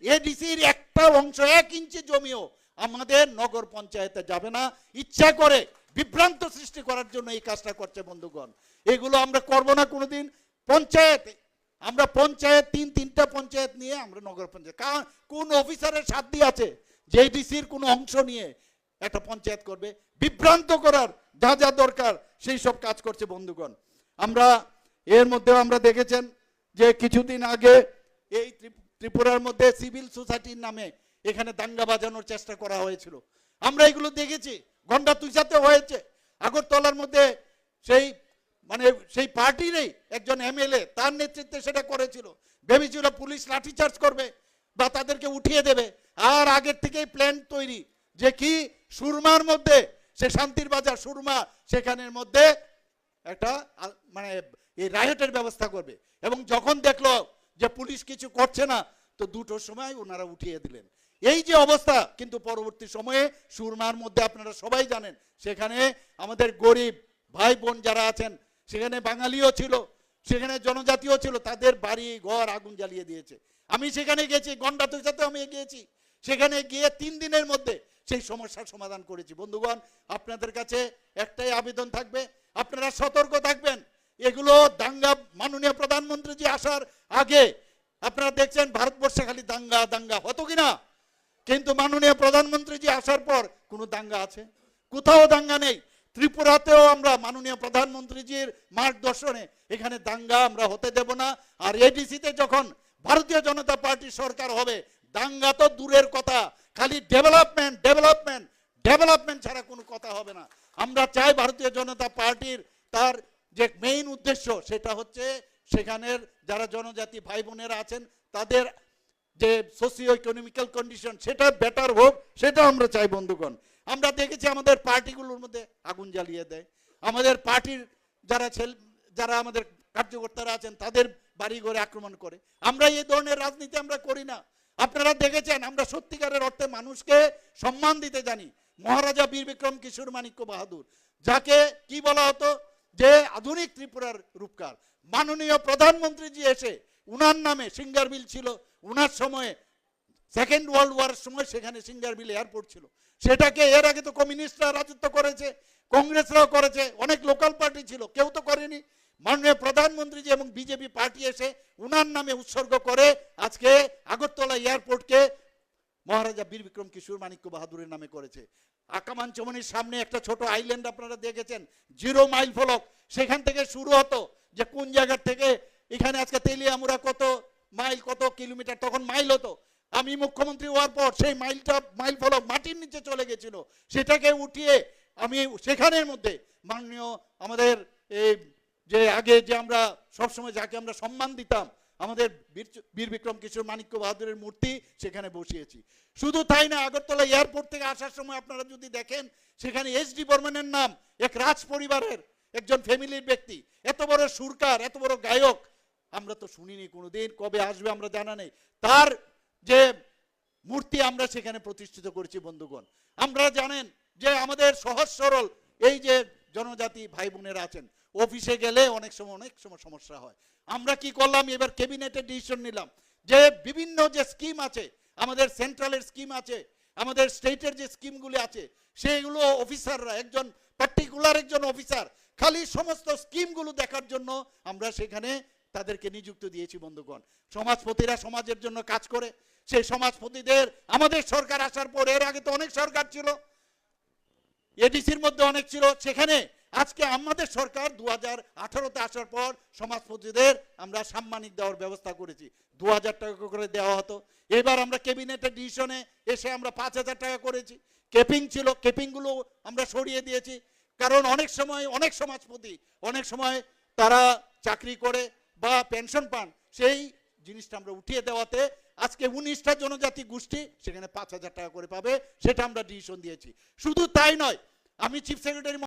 এডিসির একটা অংশ 1 ইঞ্চি জমিও আমাদের নগর পঞ্চায়েতে যাবে না। ইচ্ছা করে বিভ্রান্ত সৃষ্টি করার জন্য এই কাজটা করছে বন্ধুগণ। এগুলো আমরা করব না কোনোদিন। পঞ্চায়েতে আমরা পঞ্চায়েত তিনটা পঞ্চায়েত নিয়ে আমরা নগর পঞ্চায়েত, কোন অফিসারের সাধ্য আছে যে এডিসির কোনো অংশ নিয়ে একটা পঞ্চায়েত করবে? বিভ্রান্ত করার যা যা দরকার সেই সব কাজ করছে বন্ধুগণ। আমরা এর মধ্যে আমরা দেখেছেন যে কিছুদিন আগে এই ত্রিপুরার মধ্যে সিভিল সোসাইটির নামে এখানে দাঙ্গা বাজানোর চেষ্টা করা হয়েছিল। আমরা এগুলো দেখেছি, গন্ডা তুইসাতে হয়েছে। আগরতলার মধ্যে সেই পার্টিরই একজন এমএলএ তার নেতৃত্বে সেটা করেছিল। ভেবেছিল পুলিশ লাঠিচার্জ করবে বা তাদেরকে উঠিয়ে দেবে। আর আগের থেকেই প্ল্যান তৈরি যে কি সুরমার মধ্যে, সে শান্তির বাজার সুরমা, সেখানের মধ্যে একটা এই রায়টের ব্যবস্থা করবে। এবং যখন দেখলো যে পুলিশ কিছু করছে না, তো 2টোর সময় ওনারা উঠিয়ে দিলেন। এই যে অবস্থা, কিন্তু পরবর্তী সময়ে সুরমার মধ্যে আপনারা সবাই জানেন সেখানে আমাদের গরিব ভাই বোন যারা আছেন, সেখানে বাঙালিও ছিল, সেখানে জনজাতিও ছিল, তাদের বাড়ি ঘর আগুন জ্বালিয়ে দিয়েছে। আমি সেখানে গেছি, গন্ডা তুইসাতে আমি গিয়েছি। সেখানে গিয়ে 3 দিনের মধ্যে সেই সমস্যার সমাধান করেছি। বন্ধুগণ, আপনাদের কাছে একটাই আবেদন থাকবে, আপনারা সতর্ক থাকবেন। এগুলো দাঙ্গা, মাননীয় প্রধানমন্ত্রীজি আসার আগে আপনারা দেখছেন ভারতবর্ষে খালি দাঙ্গা দাঙ্গা হতো কিনা, কিন্তু মাননীয় প্রধানমন্ত্রীজি আসার পর কোনো দাঙ্গা আছে? কোথাও দাঙ্গা নেই। ত্রিপুরাতেও আমরা মাননীয় প্রধানমন্ত্রীজির মার্গদর্শনে এখানে দাঙ্গা আমরা হতে দেব না। আর এডিসিতে যখন ভারতীয় জনতা পার্টির সরকার হবে, দাঙ্গা তো দূরের কথা, খালি ডেভেলপমেন্ট ডেভেলপমেন্ট ডেভেলপমেন্ট ছাড়া কোনো কথা হবে না। আমরা চাই ভারতীয় জনতা পার্টির তার যে মেইন উদ্দেশ্য সেটা হচ্ছে সেখানের যারা জনজাতি ভাই বোনেরা আছেন তাদের যে সোশিও ইকোনমিক্যাল কন্ডিশন সেটা বেটার হোক, সেটা আমরা চাই বন্ধুগণ। আমরা দেখেছি আমাদের পার্টিগুলোর মধ্যে আগুন জ্বালিয়ে দেয়, আমাদের পার্টির যারা আমাদের কার্যকর্তারা আছেন তাদের বাড়ি ঘরে আক্রমণ করে। আমরা এই ধরনের রাজনীতি আমরা করি না। আপনারা দেখেছেন আমরা সত্যিকারের অর্থে মানুষকে সম্মান দিতে জানি। মহারাজা বীর বিক্রম কিশোর মাণিক্য বাহাদুর, যাকে কি বলা হতো যে আধুনিক ত্রিপুরার রূপকার, মাননীয় প্রধানমন্ত্রীজি এসে উনার নামে সিঙ্গার বিল ছিল। উনার সময়ে সেকেন্ড ওয়ার্ল্ড ওয়ারের সময় সেখানে সিঙ্গার বিল এয়ারপোর্ট ছিল। সেটাকে এর আগে তো কমিউনিস্টরা রাজত্ব করেছে, কংগ্রেসরাও করেছে, অনেক লোকাল পার্টি ছিল, কেউ তো করেনি। মাননীয় প্রধানমন্ত্রীজি এবং বিজেপি পার্টি এসে উনার নামে উৎসর্গ করে আজকে আগরতলা এয়ারপোর্টকে মহারাজা বীর বিক্রম কিশোর মাণিক্য বাহাদুরের নামে করেছে। আকামান চমনির সামনে একটা ছোট আইল্যান্ড আপনারা দেখেছেন, 0 মাইল ফলক, সেখান থেকে শুরু হতো যে কোন জায়গা থেকে এখানে আজকে তেলিয়ামুড়া কত মাইল কত কিলোমিটার, তখন মাইল হতো। আমি মুখ্যমন্ত্রী হওয়ার পর সেই মাইল ফলক মাটির নিচে চলে গেছিল, সেটাকে উঠিয়ে আমি সেখানের মধ্যে মাননীয় আমাদের এই যে আগে যে আমরা সবসময় যাকে আমরা সম্মান দিতাম আমাদের বীর বিক্রম কিশোর মাণিক্য বাহাদুরের মূর্তি সেখানে বসিয়েছি। শুধু তাই না, আগরতলা এয়ারপোর্ট থেকে আসার সময় আপনারা যদি দেখেন সেখানে এসডি বর্মনের নাম, এক রাজ পরিবারের একজন ফ্যামিলির ব্যক্তি, এত বড় সুরকার, এত বড় গায়ক আমরা তো শুনিনি কোনোদিন, কবে আসবে আমরা জানা নেই। তার যে মূর্তি আমরা সেখানে প্রতিষ্ঠিত করেছি বন্ধুগণ। আমরা জানেন যে আমাদের সহজ সরল এই যে জনজাতি ভাই বোনেরা আছেন, অফিসে গেলে অনেক সময় সমস্যা হয়। আমরা কি করলাম, এবার ক্যাবিনেটে ডিসিশন নিলাম যে বিভিন্ন যে স্কিম আছে, আমাদের সেন্ট্রালের স্কিম আছে, আমাদের স্টেটের যে স্কিমগুলি আছে, সেইগুলো অফিসাররা, একজন পার্টিকুলার একজন অফিসার খালি সমস্ত স্কিমগুলো দেখার জন্য আমরা সেখানে তাদেরকে নিযুক্ত দিয়েছি বন্ধুগণ। সমাজপতিরা সমাজের জন্য কাজ করে, সেই সমাজপতিদের আমাদের সরকার আসার পর, এর আগে তো অনেক সরকার ছিল, এডিসির মধ্যে অনেক ছিল, সেখানে আজকে আমাদের সরকার 2018তে আসার পর সমাজপতিদের আমরা সাম্মানিক দেওয়ার ব্যবস্থা করেছি। 2000 টাকা করে দেওয়া হতো, এবার আমরা ক্যাবিনেটের ডিসিশনে এসে আমরা 5000 টাকা করেছি। কেপিং ছিল, কেপিংগুলো আমরা সরিয়ে দিয়েছি, কারণ অনেক সময় অনেক সমাজপতি অনেক সময় তারা চাকরি করে বা পেনশন পান, সেই জিনিসটা আমরা উঠিয়ে দেওয়াতে আজকে 19টা জনজাতি গোষ্ঠী সেখানে 5000 টাকা করে পাবে, সেটা আমরা ডিসিশন দিয়েছি। শুধু তাই নয়, আমি চিফ সেক্রেটারি